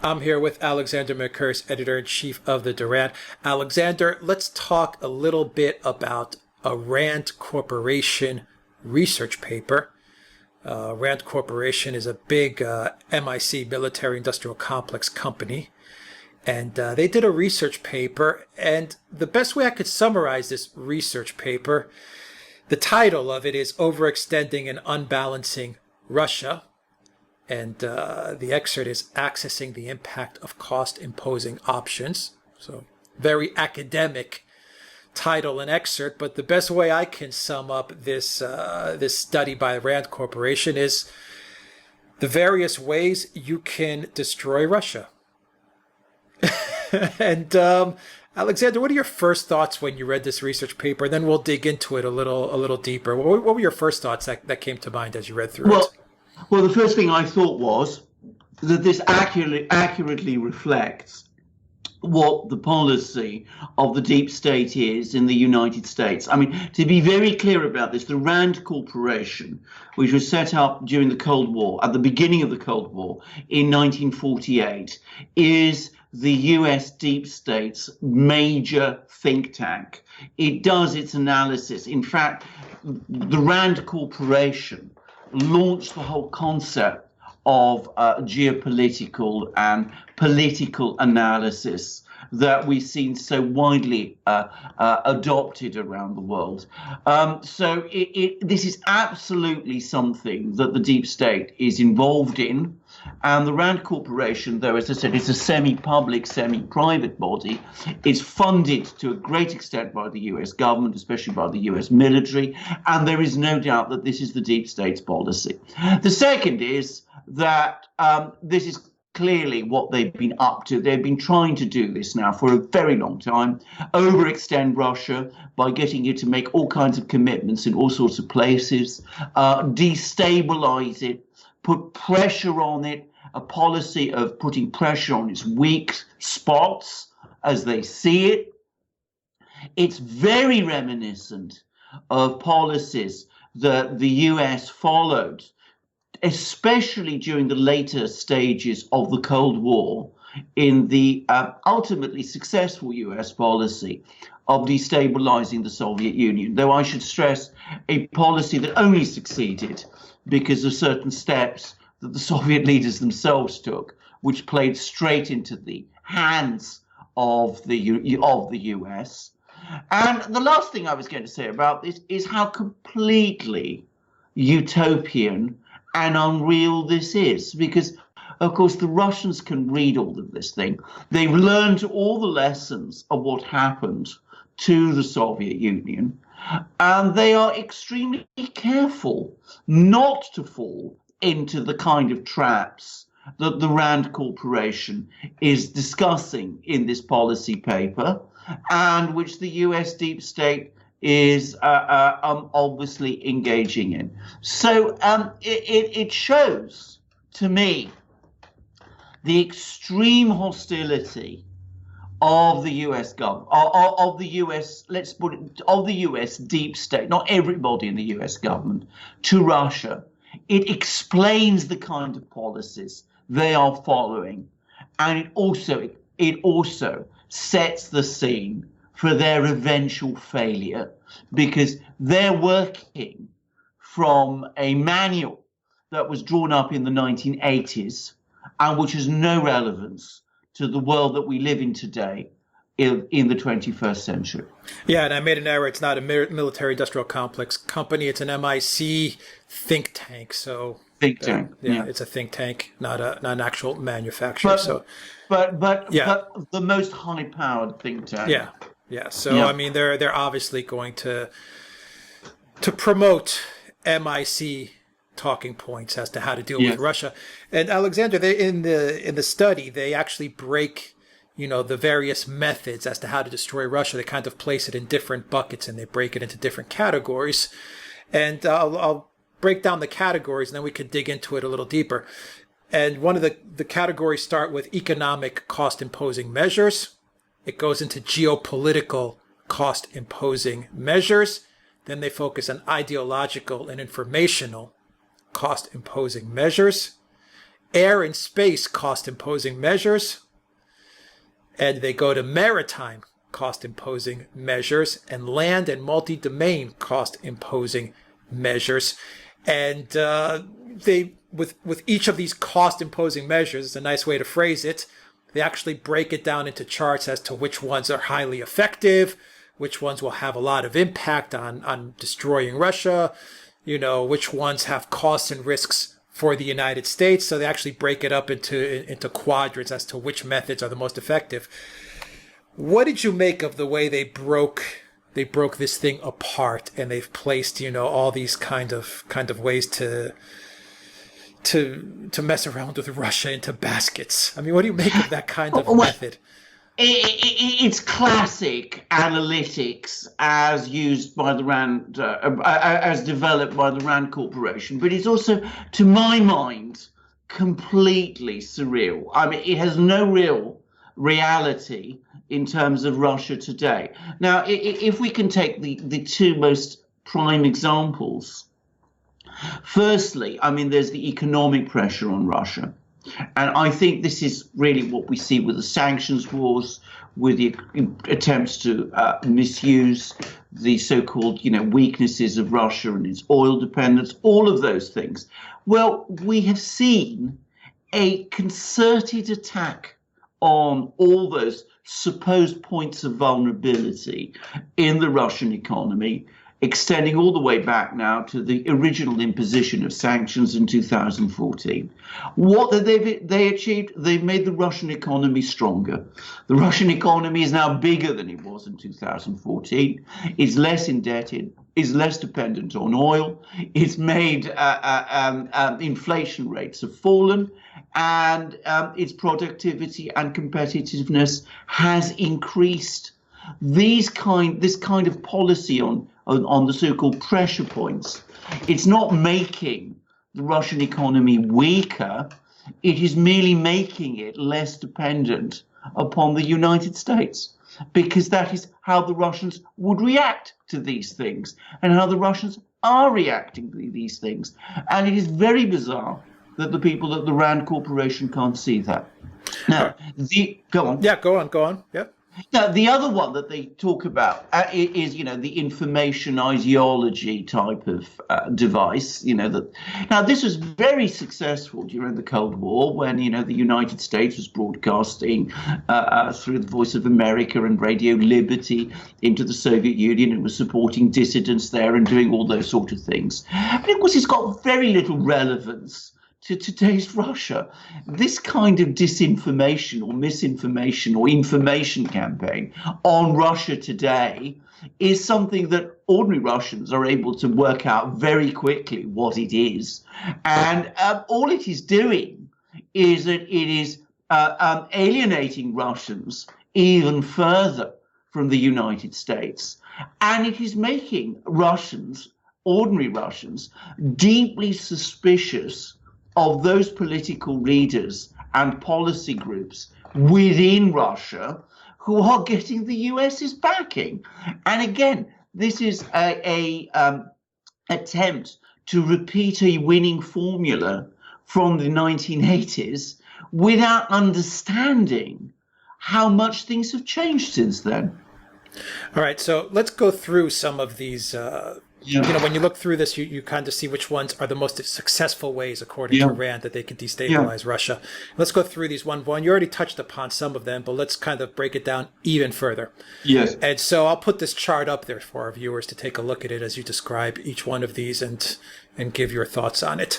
I'm here with Alexander Mercouris, editor-in-chief of the Duran. Alexander, let's talk a little bit about a RAND Corporation research paper. RAND Corporation is a big MIC, military-industrial complex company. And they did a research paper, and the best way I could summarize this research paper, the title of it is Overextending and Unbalancing Russia. And the excerpt is Accessing the Impact of Cost-Imposing Options. So very academic title and excerpt, but the best way I can sum up this this study by RAND Corporation is the various ways you can destroy Russia. And Alexander, what are your first thoughts when you read this research paper? Then we'll dig into it a little deeper. What were your first thoughts that came to mind as you read through it? Well, the first thing I thought was that this accurately reflects what the policy of the deep state is in the United States. I mean, to be very clear about this, the RAND Corporation, which was set up during the Cold War, at the beginning of the Cold War in 1948, is the US deep state's major think tank. It does its analysis. In fact, the RAND Corporation launched the whole concept of geopolitical and political analysis that we've seen so widely adopted around the world. So this is absolutely something that the deep state is involved in. And the RAND Corporation, though, as I said, it's a semi-public, semi-private body, is funded to a great extent by the US government, especially by the US military. And there is no doubt that this is the deep state's policy. The second is that this is clearly what they've been up to. They've been trying to do this now for a very long time, overextend Russia by getting it to make all kinds of commitments in all sorts of places, destabilize it, put pressure on it, a policy of putting pressure on its weak spots as they see it. It's very reminiscent of policies that the US followed, especially during the later stages of the Cold War, in the ultimately successful US policy of destabilizing the Soviet Union, though I should stress a policy that only succeeded because of certain steps that the Soviet leaders themselves took, which played straight into the hands of the US. And the last thing I was going to say about this is how completely utopian and unreal this is, because of course the Russians can read all of this thing. They've learned all the lessons of what happened to the Soviet Union, and they are extremely careful not to fall into the kind of traps that the RAND Corporation is discussing in this policy paper, and which the US deep state is obviously engaging in. So it shows to me the extreme hostility of the US government, of the US, let's put it, of the US deep state, not everybody in the US government, to Russia. It explains the kind of policies they are following, and it also sets the scene for their eventual failure, because they're working from a manual that was drawn up in the 1980s and which has no relevance to the world that we live in today in the 21st century. Yeah, and I made an error. It's not a military-industrial complex company. It's an MIC think tank. So think tank. Yeah, it's a think tank, not an actual manufacturer. But the most high-powered think tank. Yeah. So I mean, they're obviously going to promote MIC talking points as to how to deal with Russia. And Alexander, in the study, they actually break, the various methods as to how to destroy Russia. They kind of place it in different buckets and they break it into different categories. And I'll break down the categories and then we could dig into it a little deeper. And one of the categories start with economic cost-imposing measures. It goes into geopolitical cost-imposing measures. Then they focus on ideological and informational cost-imposing measures. air and space cost-imposing measures, and they go to maritime cost-imposing measures, and land and multi-domain cost-imposing measures. And they, with each of these cost-imposing measures, is a nice way to phrase it, they actually break it down into charts as to which ones are highly effective, which ones will have a lot of impact on destroying Russia, which ones have costs and risks for the United States. So they actually break it up into quadrants as to which methods are the most effective. What did you make of the way they broke this thing apart, and they've placed, all these kind of ways to mess around with Russia into baskets? I mean, what do you make of that kind of method? It's classic analytics as used by the RAND, as developed by the RAND Corporation, but it's also, to my mind, completely surreal. I mean, it has no real reality in terms of Russia today. Now, if we can take the two most prime examples, firstly, I mean, there's the economic pressure on Russia. And I think this is really what we see with the sanctions wars, with the attempts to misuse the so-called, weaknesses of Russia and its oil dependence, all of those things. Well, we have seen a concerted attack on all those supposed points of vulnerability in the Russian economy, extending all the way back now to the original imposition of sanctions in 2014. What they achieved, they've made the Russian economy stronger. The Russian economy is now bigger than it was in 2014. It's less indebted, is less dependent on oil. It's made inflation rates have fallen, and its productivity and competitiveness has increased. This kind of policy on the so-called pressure points, it's not making the Russian economy weaker, it is merely making it less dependent upon the United States, because that is how the Russians would react to these things and how the Russians are reacting to these things. And it is very bizarre that the people at the RAND Corporation can't see that. Now, go on. Yeah, go on. Yeah. Now, the other one that they talk about is, the information ideology type of device. Now, this was very successful during the Cold War when, the United States was broadcasting through the Voice of America and Radio Liberty into the Soviet Union, and was supporting dissidents there and doing all those sort of things. But of course, it's got very little relevance to today's Russia. This kind of disinformation or misinformation or information campaign on Russia today is something that ordinary Russians are able to work out very quickly what it is. And all it is doing is that it is alienating Russians even further from the United States. And it is making Russians, ordinary Russians, deeply suspicious of those political leaders and policy groups within Russia who are getting the US's backing. And again, this is a attempt to repeat a winning formula from the 1980s without understanding how much things have changed since then. All right, so let's go through some of these. When you look through this, you kind of see which ones are the most successful ways, according to RAND, that they can destabilize Russia. Let's go through these one by one. You already touched upon some of them, but let's kind of break it down even further. Yes. And so I'll put this chart up there for our viewers to take a look at it as you describe each one of these and give your thoughts on it.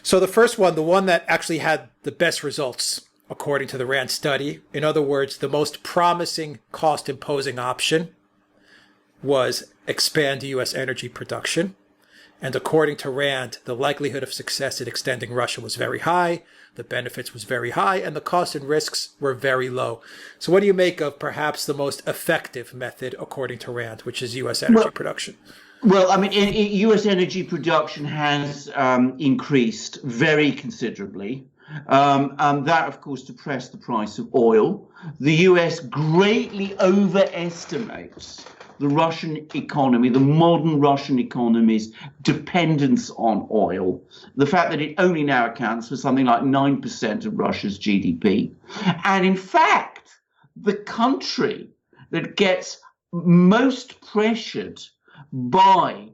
So the first one, the one that actually had the best results, according to the RAND study, in other words, the most promising cost-imposing option, was expand U.S. energy production. And according to RAND, the likelihood of success in extending Russia was very high, the benefits was very high, and the costs and risks were very low. So what do you make of perhaps the most effective method, according to RAND, which is U.S. energy production? Well, I mean, U.S. energy production has increased very considerably. That, of course, depressed the price of oil. The U.S. greatly overestimates the Russian economy, the modern Russian economy's dependence on oil, the fact that it only now accounts for something like 9% of Russia's GDP. And in fact, the country that gets most pressured by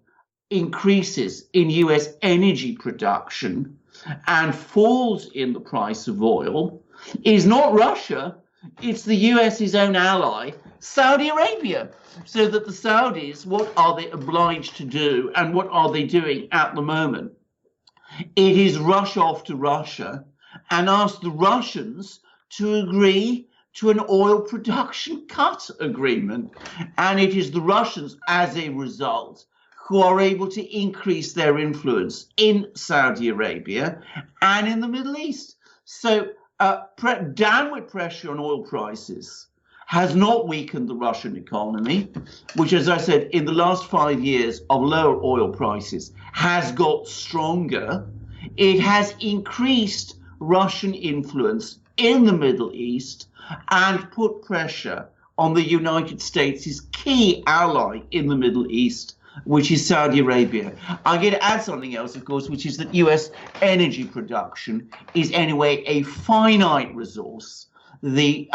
increases in US energy production and falls in the price of oil is not Russia, it's the US's own ally, Saudi Arabia. So that the Saudis, what are they obliged to do and what are they doing at the moment? It is rush off to Russia and ask the Russians to agree to an oil production cut agreement. And it is the Russians, as a result, who are able to increase their influence in Saudi Arabia and in the Middle East. So downward pressure on oil prices has not weakened the Russian economy, which, as I said, in the last 5 years of lower oil prices has got stronger. It has increased Russian influence in the Middle East and put pressure on the United States' key ally in the Middle East, which is Saudi Arabia. I'm going to add something else, of course, which is that US energy production is anyway a finite resource. The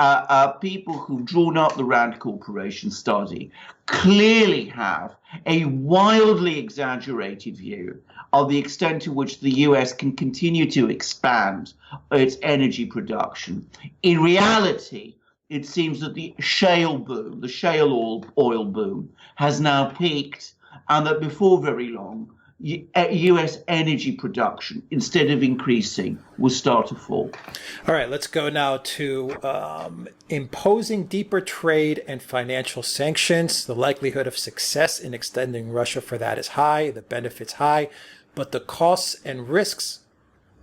people who've drawn up the RAND Corporation study clearly have a wildly exaggerated view of the extent to which the US can continue to expand its energy production. In reality, it seems that the shale boom, the shale oil boom, has now peaked, and that before very long, US energy production, instead of increasing, will start to fall. All right, let's go now to imposing deeper trade and financial sanctions. The likelihood of success in extending Russia for that is high, the benefits high, but the costs and risks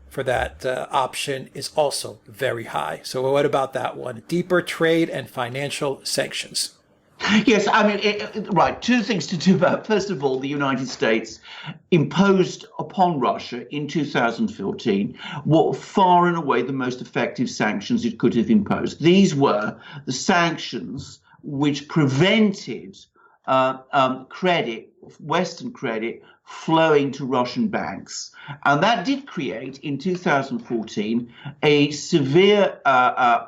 for that option is also very high. So what about that one? Deeper trade and financial sanctions. Yes, I mean, right, two things to do about. First of all, the United States imposed upon Russia in 2014 what far and away the most effective sanctions it could have imposed. These were the sanctions which prevented credit, Western credit, flowing to Russian banks. And that did create, in 2014, a severe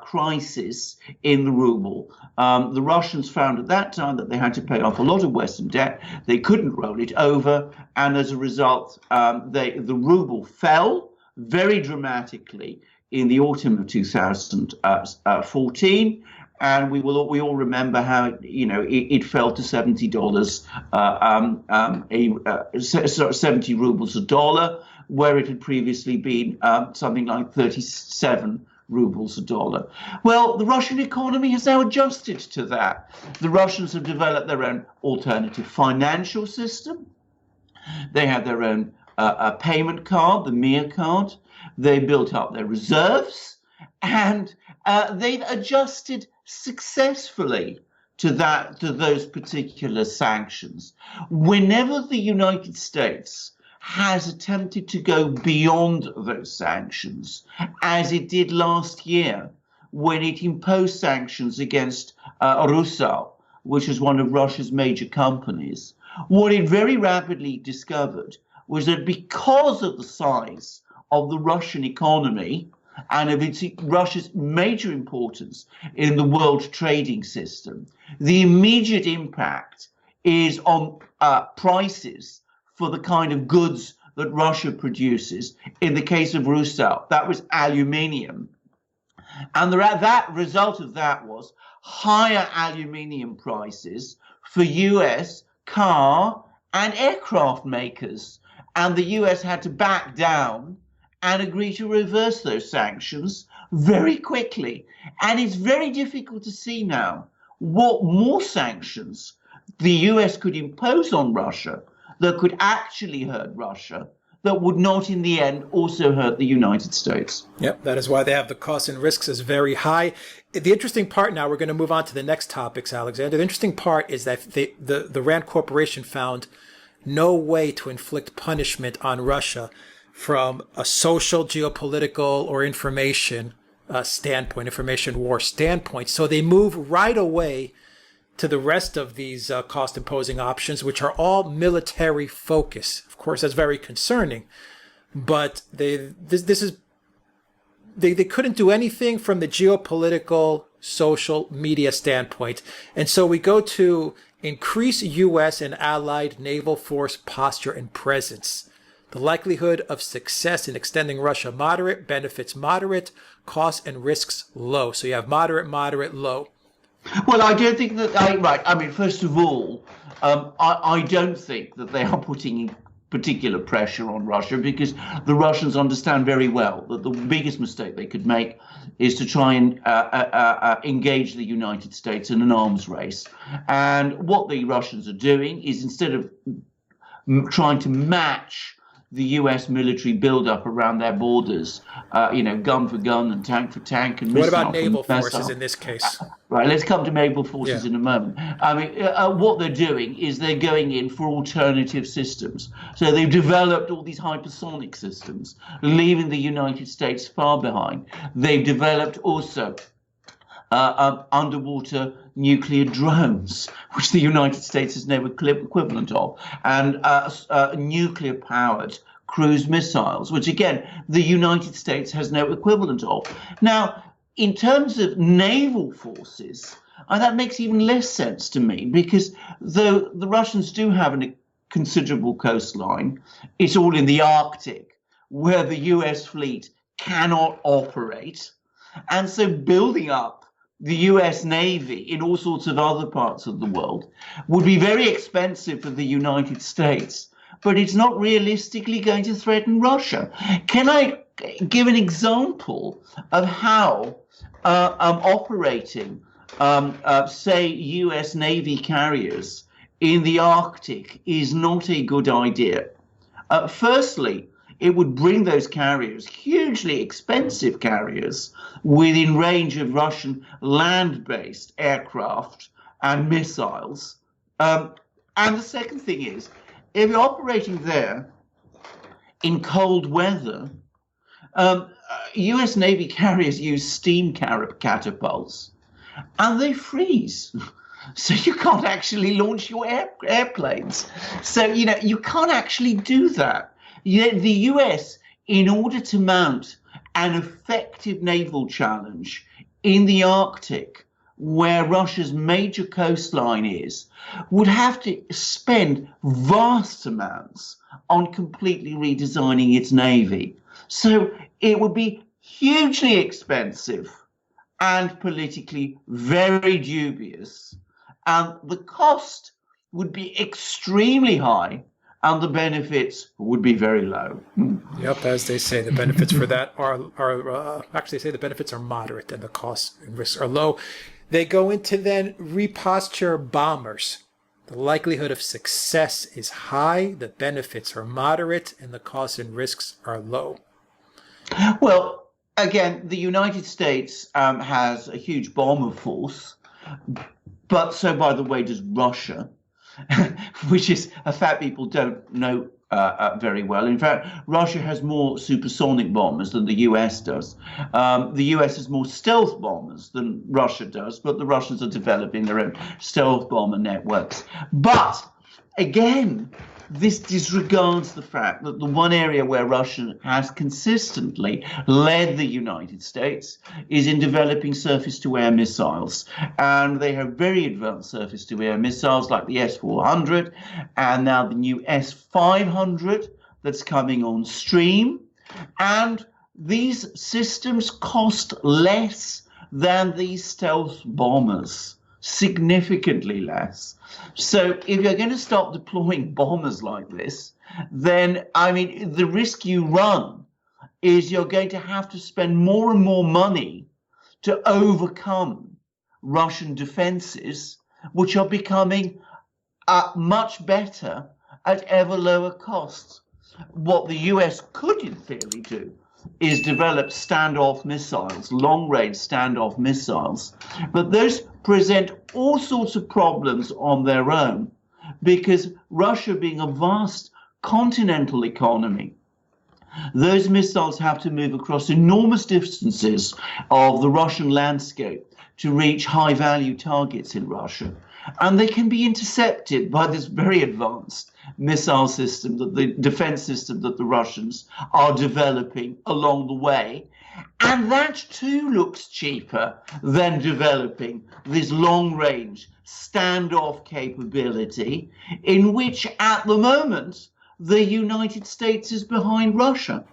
crisis in the ruble. The Russians found at that time that they had to pay off a lot of Western debt. They couldn't roll it over. And as a result, the ruble fell very dramatically in the autumn of 2014. And we all remember how it fell to $70, 70 rubles a dollar, where it had previously been something like 37 rubles a dollar. Well, the Russian economy has now adjusted to that. The Russians have developed their own alternative financial system. They have their own payment card, the Mir card. They built up their reserves, and they've adjusted successfully to those particular sanctions. Whenever the United States has attempted to go beyond those sanctions, as it did last year when it imposed sanctions against Rusal, which is one of Russia's major companies, what it very rapidly discovered was that because of the size of the Russian economy and of Russia's major importance in the world trading system, the immediate impact is on prices for the kind of goods that Russia produces. In the case of Rusal, that was aluminium. And that result of that was higher aluminium prices for US car and aircraft makers. And the US had to back down and agree to reverse those sanctions very quickly. And it's very difficult to see now what more sanctions the US could impose on Russia that could actually hurt Russia, that would not in the end also hurt the United States. Yep, that is why they have the costs and risks as very high. The interesting part now, we're going to move on to the next topics, Alexander. The interesting part is that the RAND Corporation found no way to inflict punishment on Russia from a social, geopolitical, or information standpoint, information war standpoint. So they move right away to the rest of these cost-imposing options, which are all military focus. Of course, that's very concerning, but they couldn't do anything from the geopolitical, social, media standpoint. And so we go to increase U.S. and allied naval force posture and presence. The likelihood of success in extending Russia moderate, benefits moderate, costs and risks low. So you have moderate, moderate, low. Well, I don't think that right. I mean, first of all, I don't think that they are putting particular pressure on Russia, because the Russians understand very well that the biggest mistake they could make is to try and engage the United States in an arms race. And what the Russians are doing is, instead of trying to match the U.S. military buildup around their borders, gun for gun and tank for tank and missile. What about naval forces in this case? Right, let's come to naval forces in a moment. I mean, what they're doing is they're going in for alternative systems. So they've developed all these hypersonic systems, leaving the United States far behind. They've developed also underwater nuclear drones, which the United States has no equivalent of, and nuclear-powered cruise missiles, which, again, the United States has no equivalent of. Now, in terms of naval forces, that makes even less sense to me, because though the Russians do have a considerable coastline, it's all in the Arctic, where the US fleet cannot operate. And so building up the US Navy in all sorts of other parts of the world would be very expensive for the United States, but it's not realistically going to threaten Russia. Can I give an example of how operating, say, US Navy carriers in the Arctic is not a good idea? Firstly, it would bring those carriers, hugely expensive carriers, within range of Russian land-based aircraft and missiles. And the second thing is, if you're operating there in cold weather, US Navy carriers use steam catapults, and they freeze. So you can't actually launch your airplanes. So, you can't actually do that. The US, in order to mount an effective naval challenge in the Arctic, where Russia's major coastline is, would have to spend vast amounts on completely redesigning its navy. So it would be hugely expensive and politically very dubious. And the cost would be extremely high, and the benefits would be very low. Yep, as they say, the benefits for that are actually, they say the benefits are moderate and the costs and risks are low. They go into then reposture bombers. The likelihood of success is high, the benefits are moderate, and the costs and risks are low. Well, again, the United States has a huge bomber force, but so, by the way, does Russia. Which is a fact people don't know very well. In fact, Russia has more supersonic bombers than the US does. The US has more stealth bombers than Russia does, but the Russians are developing their own stealth bomber networks. But again, this disregards the fact that the one area where Russia has consistently led the United States is in developing surface-to-air missiles. And they have very advanced surface-to-air missiles like the S-400 and now the new S-500 that's coming on stream. And these systems cost less than these stealth bombers, significantly less. So if you're going to start deploying bombers like this, then, the risk you run is you're going to have to spend more and more money to overcome Russian defenses, which are becoming much better at ever lower costs. What the US could, in theory, do is develop standoff missiles, long-range standoff missiles. But those present all sorts of problems on their own, because Russia, being a vast continental economy, those missiles have to move across enormous distances of the Russian landscape to reach high-value targets in Russia. And they can be intercepted by this very advanced missile system, that the defense system that the Russians are developing along the way. And that too looks cheaper than developing this long-range standoff capability, in which at the moment the United States is behind Russia.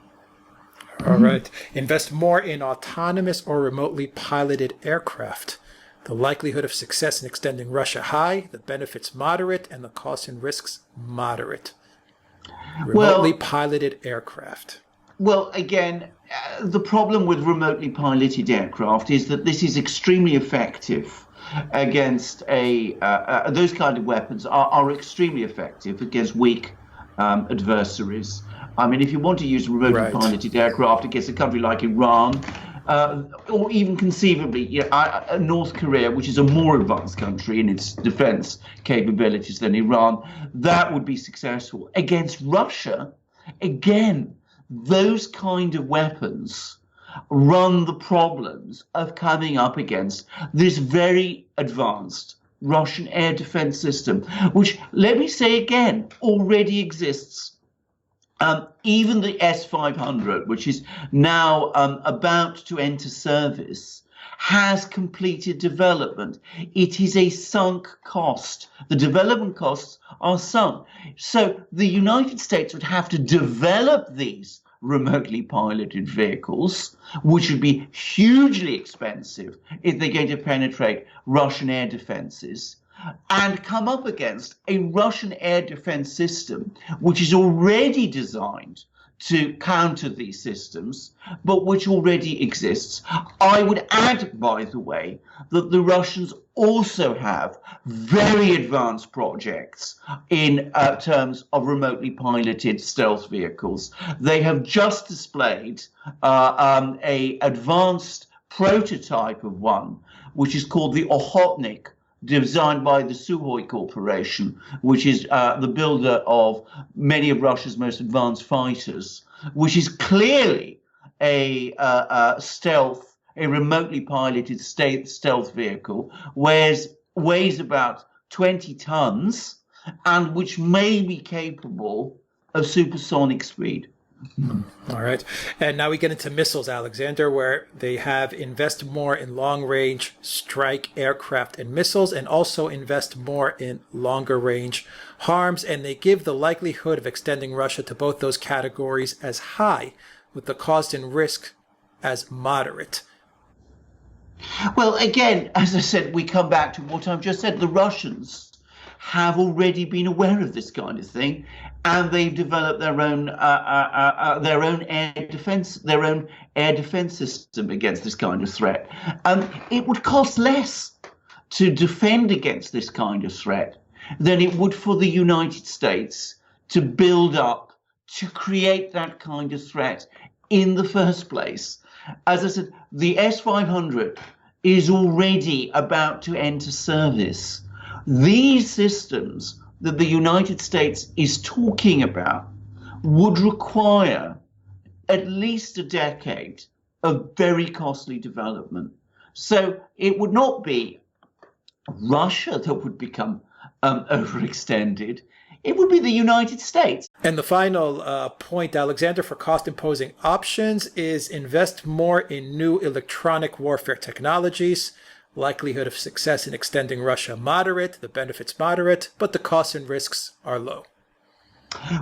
All right. Invest more in autonomous or remotely piloted aircraft. The likelihood of success in extending Russia high, the benefits moderate, and the costs and risks moderate. Remotely piloted aircraft. Well, again, the problem with remotely piloted aircraft is that this is extremely effective against those kind of weapons are extremely effective against weak adversaries. I mean, if you want to use remotely piloted aircraft against a country like Iran, or even conceivably North Korea, which is a more advanced country in its defense capabilities than Iran, that would be successful. Against Russia, again, those kind of weapons run the problems of coming up against this very advanced Russian air defense system, which, let me say again, already exists. Even the S-500, which is now about to enter service, has completed development. It is a sunk cost. The development costs are sunk. So the United States would have to develop these remotely piloted vehicles, which would be hugely expensive if they're going to penetrate Russian air defenses, and come up against a Russian air defense system which is already designed to counter these systems, but which already exists. I would add, by the way, that the Russians also have very advanced projects in terms of remotely piloted stealth vehicles. They have just displayed an advanced prototype of one, which is called the Okhotnik, designed by the Sukhoi Corporation, which is the builder of many of Russia's most advanced fighters, which is clearly a remotely piloted stealth vehicle, weighs about 20 tons, and which may be capable of supersonic speed. All right. And now we get into missiles, Alexander, where they have invest more in long-range strike aircraft and missiles, and also invest more in longer-range harms. And they give the likelihood of extending Russia to both those categories as high, with the cost and risk as moderate. Well, again, as I said, we come back to what I've just said. The Russians have already been aware of this kind of thing, and they've developed their own air defense system against this kind of threat. It would cost less to defend against this kind of threat than it would for the United States to build up, to create that kind of threat in the first place. As I said, the S-500 is already about to enter service. These systems that the United States is talking about would require at least a decade of very costly development. So it would not be Russia that would become overextended. It would be the United States. And the final point, Alexander, for cost-imposing options is invest more in new electronic warfare technologies. Likelihood of success in extending Russia moderate, the benefits moderate, but the costs and risks are low.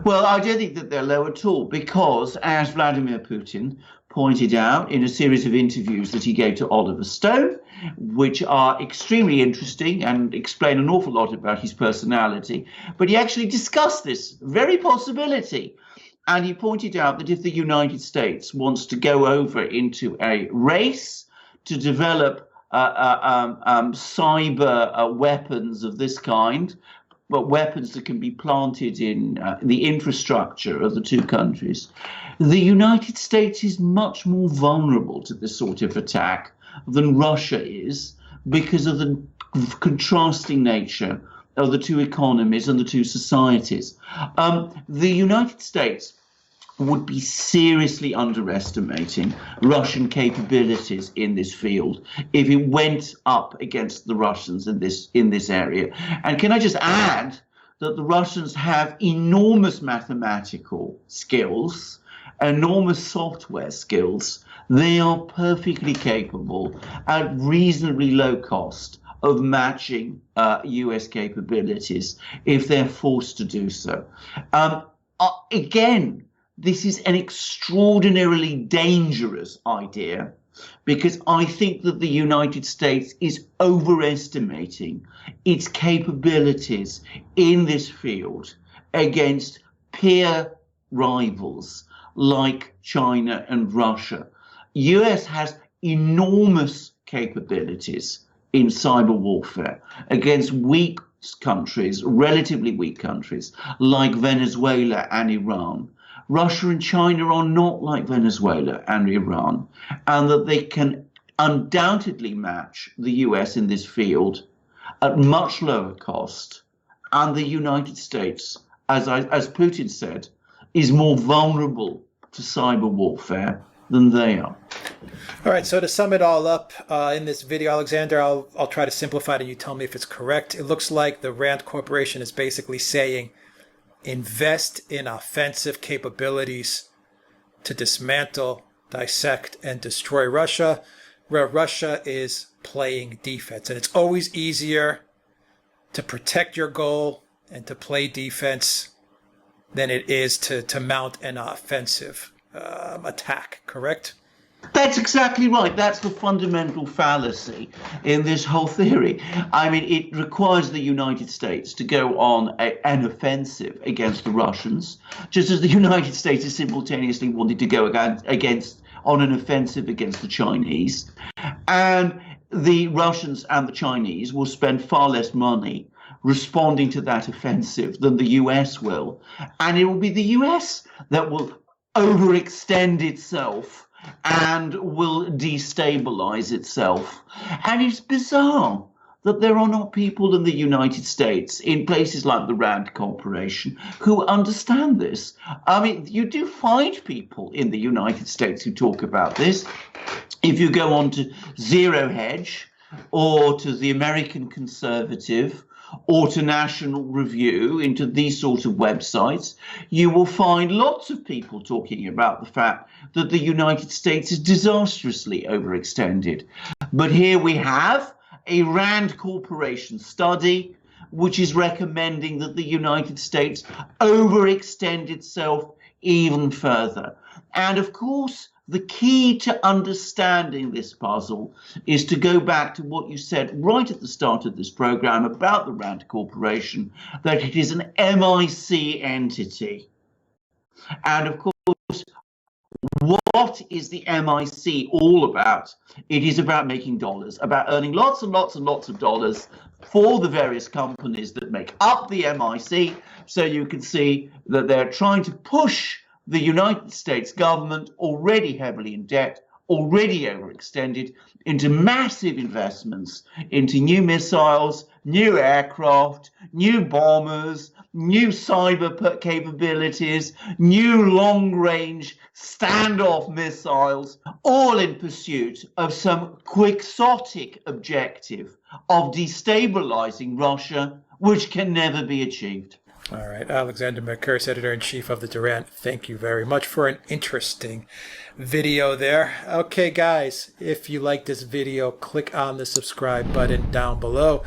Well, I don't think that they're low at all, because, as Vladimir Putin pointed out in a series of interviews that he gave to Oliver Stone, which are extremely interesting and explain an awful lot about his personality, but he actually discussed this very possibility. And he pointed out that if the United States wants to go over into a race to develop cyber weapons of this kind, but weapons that can be planted in the infrastructure of the two countries, the United States is much more vulnerable to this sort of attack than Russia is, because of the contrasting nature of the two economies and the two societies. The United States would be seriously underestimating Russian capabilities in this field if it went up against the Russians in this area. And can I just add that the Russians have enormous mathematical skills, enormous software skills. They are perfectly capable at reasonably low cost of matching US capabilities if they're forced to do so. Again, this is an extraordinarily dangerous idea because I think that the United States is overestimating its capabilities in this field against peer rivals like China and Russia. US has enormous capabilities in cyber warfare against weak countries, relatively weak countries like Venezuela and Iran. Russia and China are not like Venezuela and Iran, and that they can undoubtedly match the US in this field at much lower cost. And the United States, as Putin said, is more vulnerable to cyber warfare than they are. All right, so to sum it all up in this video, Alexander, I'll try to simplify it and you tell me if it's correct. It looks like the RAND Corporation is basically saying invest in offensive capabilities to dismantle, dissect, and destroy Russia, where Russia is playing defense. And it's always easier to protect your goal and to play defense than it is to mount an offensive attack, correct? That's exactly right. That's the fundamental fallacy in this whole theory. I mean, it requires the United States to go on an offensive against the Russians, just as the United States is simultaneously wanting to go on an offensive against the Chinese. And the Russians and the Chinese will spend far less money responding to that offensive than the US will. And it will be the US that will overextend itself and will destabilize itself. And it's bizarre that there are not people in the United States, in places like the RAND Corporation, who understand this. I mean, you do find people in the United States who talk about this. If you go on to Zero Hedge or to the American Conservative or to National Review, into these sorts of websites, you will find lots of people talking about the fact that the United States is disastrously overextended. But here we have a RAND Corporation study which is recommending that the United States overextend itself even further. And of course, the key to understanding this puzzle is to go back to what you said right at the start of this program about the RAND Corporation, that it is an MIC entity. And of course, what is the MIC all about? It is about making dollars, about earning lots and lots and lots of dollars for the various companies that make up the MIC. So you can see that they're trying to push the United States government, already heavily in debt, already overextended, into massive investments into new missiles, new aircraft, new bombers, new cyber capabilities, new long-range standoff missiles, all in pursuit of some quixotic objective of destabilizing Russia, which can never be achieved. All right, Alexander Mercouris, Editor-in-Chief of the Duran, thank you very much for an interesting video there. Okay, guys, if you like this video, click on the subscribe button down below.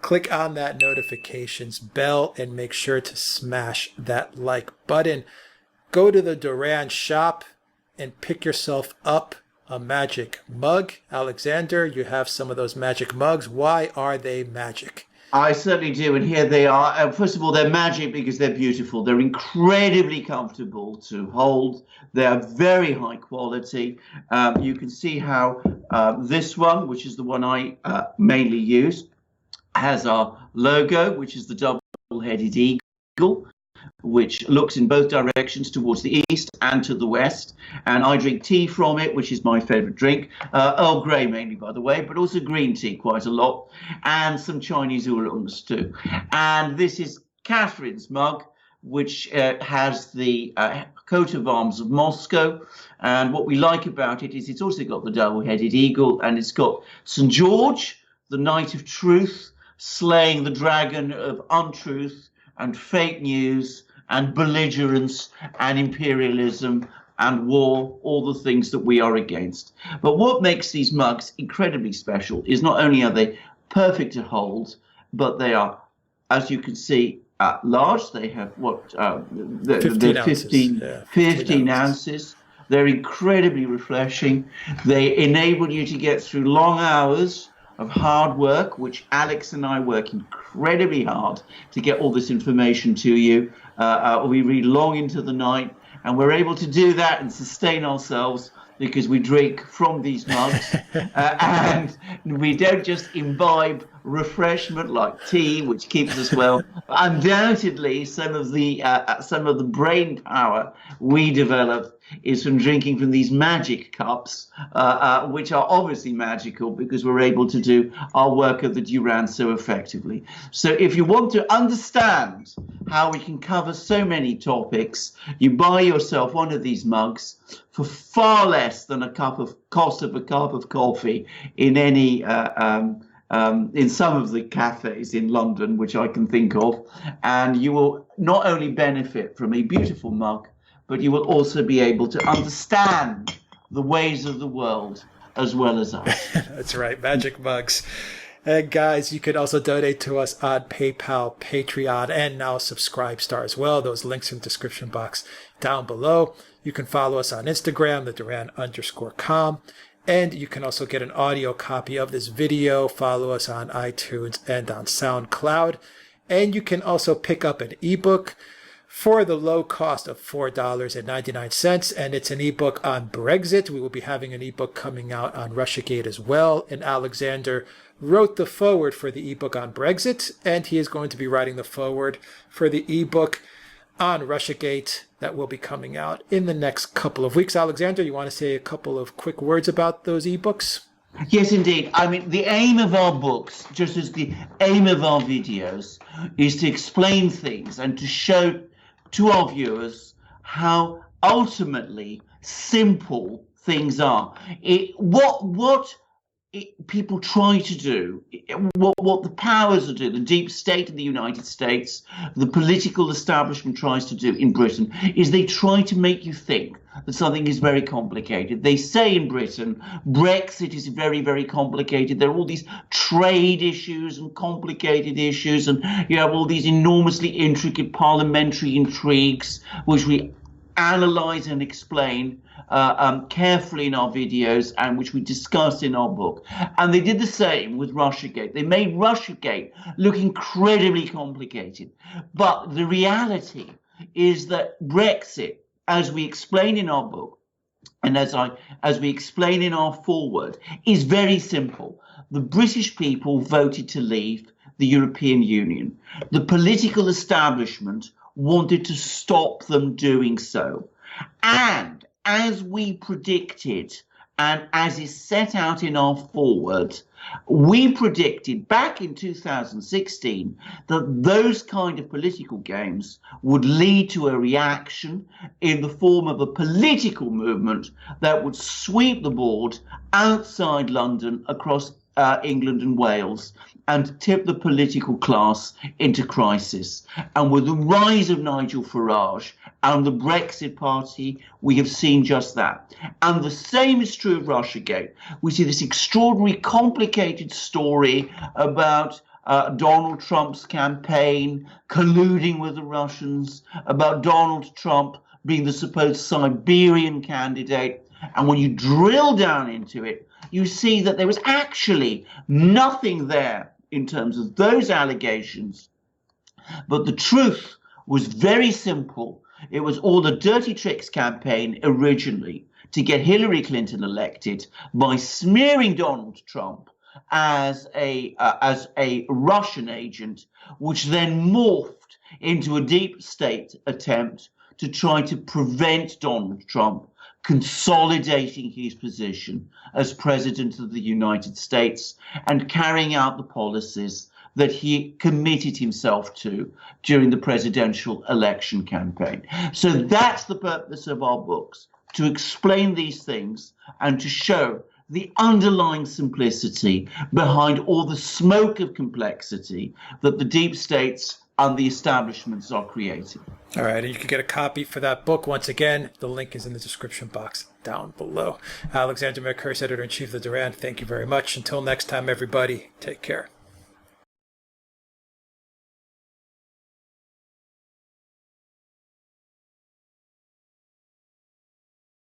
Click on that notifications bell and make sure to smash that like button. Go to the Duran shop and pick yourself up a magic mug. Alexander, you have some of those magic mugs. Why are they magic? I certainly do, and here they are. First of all, they're magic because they're beautiful. They're incredibly comfortable to hold. They're very high quality. You can see how this one, which is the one I mainly use, has our logo, which is the double-headed eagle, which looks in both directions towards the east and to the west. And I drink tea from it, which is my favorite drink. Earl Grey mainly, by the way, but also green tea quite a lot. And some Chinese oolongs too. And this is Catherine's mug, which has the coat of arms of Moscow. And what we like about it is it's also got the double-headed eagle, and it's got St. George, the Knight of Truth, slaying the dragon of untruth and fake news and belligerence and imperialism and war, all the things that we are against. But what makes these mugs incredibly special is not only are they perfect to hold, but they are, as you can see, large. They have they're 15 ounces. They're incredibly refreshing. They enable you to get through long hours of hard work, which Alex and I work incredibly hard to get all this information to you. We read long into the night, and we're able to do that and sustain ourselves because we drink from these mugs, and we don't just imbibe refreshment like tea, which keeps us well. Undoubtedly, some of the brain power we develop is from drinking from these magic cups, which are obviously magical because we're able to do our work at the Duran so effectively. So if you want to understand how we can cover so many topics, you buy yourself one of these mugs for far less than cost of a cup of coffee in any in some of the cafes in London, which I can think of, and you will not only benefit from a beautiful mug, but you will also be able to understand the ways of the world as well as us. That's right, magic mugs. And guys, you can also donate to us on PayPal, Patreon, and now Subscribestar as well. Those links in the description box down below. You can follow us on Instagram, the Duran_com. And you can also get an audio copy of this video. Follow us on iTunes and on Soundcloud. And you can also pick up an ebook for the low cost of $4.99. And it's an ebook on Brexit. We will be having an ebook coming out on Russiagate as well. And Alexander wrote the foreword for the ebook on Brexit. And he is going to be writing the foreword for the ebook on Russiagate that will be coming out in the next couple of weeks. Alexander, you want to say a couple of quick words about those ebooks? Yes, indeed. I mean, the aim of our books, just as the aim of our videos, is to explain things and to show to our viewers how ultimately simple things are. People try to do, what the powers do, the deep state of the United States, the political establishment tries to do in Britain, is they try to make you think that something is very complicated. They say in Britain, Brexit is very, very complicated. There are all these trade issues and complicated issues, and you have all these enormously intricate parliamentary intrigues, which we analyze and explain carefully in our videos and which we discuss in our book. And they did the same with Russiagate. They made Russiagate look incredibly complicated. But the reality is that Brexit, as we explain in our book, and as we explain in our foreword, is very simple. The British people voted to leave the European Union. The political establishment wanted to stop them doing so. And as we predicted, and as is set out in our foreword, we predicted back in 2016 that those kind of political games would lead to a reaction in the form of a political movement that would sweep the board outside London across England and Wales and tip the political class into crisis. And with the rise of Nigel Farage and the Brexit Party, we have seen just that. And the same is true of Russiagate. We see this extraordinary, complicated story about Donald Trump's campaign colluding with the Russians, about Donald Trump being the supposed Siberian candidate. And when you drill down into it, you see that there was actually nothing there in terms of those allegations. But the truth was very simple. It was all the dirty tricks campaign originally to get Hillary Clinton elected by smearing Donald Trump as a Russian agent, which then morphed into a deep state attempt to try to prevent Donald Trump consolidating his position as president of the United States and carrying out the policies that he committed himself to during the presidential election campaign. So that's the purpose of our books, to explain these things and to show the underlying simplicity behind all the smoke of complexity that the deep states and the establishments are creating. All right, and you can get a copy for that book. Once again, the link is in the description box down below. Alexander Mercouris, Editor-in-Chief of the Duran, thank you very much. Until next time, everybody, take care.